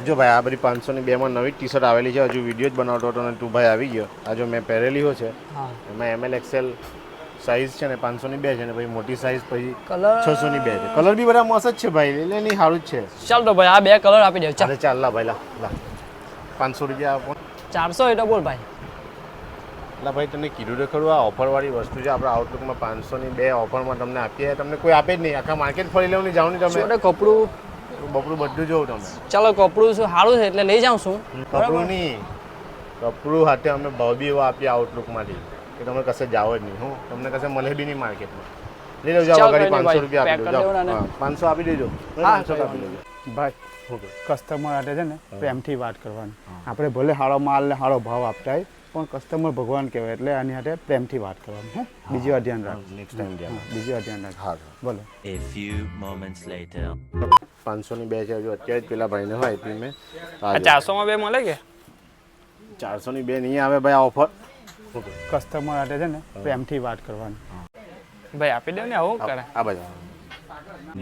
જો ભાઈ આ બધી 502 નવી ટી શર્ટ આવેલી છે. હજુ વિડીયો જ બનાવતો હતો અને તું ભાઈ આવી ગયો. આ જો મેં પહેરેલી હોય છે એમાં ML XL સાઇઝ છે ને 502 છે ને ભાઈ મોટી સાઇઝ પછી 602 છે. કલર બી બધા મસ્ત જ છે ભાઈ, એટલે નહીં સારું જ છે. ચાલ તો ભાઈ આ 2 કલર આપી દે. ચાલ ચાલ લા ભાઈ લા 500 રૂપિયા આપો. 400 એટલે બોલ ભાઈ. એટલે ભાઈ તને કીધું તો ખરું, આ ઓફરવાળી વસ્તુ છે. આપણે આઉટલુકમાં 502 ઓફરમાં તમને આપીએ. તમને કોઈ આપે જ નહીં. આખા માર્કેટ ફરી લેવું નહીં, જાવ નહીં તમે. કપડું બપડું બધું જોઉં તમે. ચાલો કપડું શું સારું છે એટલે લઈ જાઉં છું. કપડું નહીં, કપડું સાથે અમે ભાવ બી એવા આપીએ આઉટલુકમાંથી કે તમે કશે જાઓ જ નહીં. હું તમને કશે મળે બી નહીં માર્કેટમાં. લઈ લેજો ગાડી 500 રૂપિયા આપી દેજો. 500 આપી દેજો. 500 આપી દેજો ભાઈ. કસ્ટમર સાથે છે ને પ્રેમથી વાત કરવાની. આપણે ભલે સારો માલ ને સારો ભાવ આપતા હોય પણ કસ્ટમર ભગવાન કહેવાય, એટલે આની સાથે પ્રેમથી વાત કરવાની. હે બીજી વાર ધ્યાન રાખ. નેક્સ્ટ ટાઈમ ધ્યાન. બીજી વાર ધ્યાન રાખ. હા બોલો. A few moments later. 502 છે. હજુ અત્યારે જ પેલા ભાઈને હોય આપી મેં. 400 માં 2 મળે કે 402 નહીં આવે ભાઈ આ ઓફર. કસ્ટમર સાથે છે ને પ્રેમથી વાત કરવાની. ભાઈ આપી દે ને. આવું કરે આ બાજુ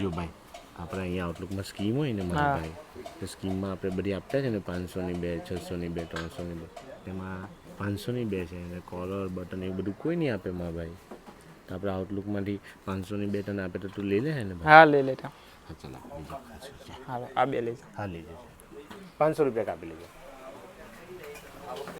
જો ભાઈ આપણે અહીંયા આઉટલુકમાં સ્કીમ હોય ને મારા ભાઈ, તો સ્કીમમાં આપણે બધી આપતા છે ને 502, 602, 302. એમાં 502 છે અને કોલર બટન એવું બધું કોઈ નહીં આપે મારા ભાઈ. તો આપણે આઉટલુકમાંથી 502 તને આપે તો તું લઈ લે ને ભાઈ? હા લઈ લેતા. હા ચાલો બીજો. હાલો આ 2 લઈ જા. હા લઈ લેજો. 500 રૂપિયા કાપી લેજો.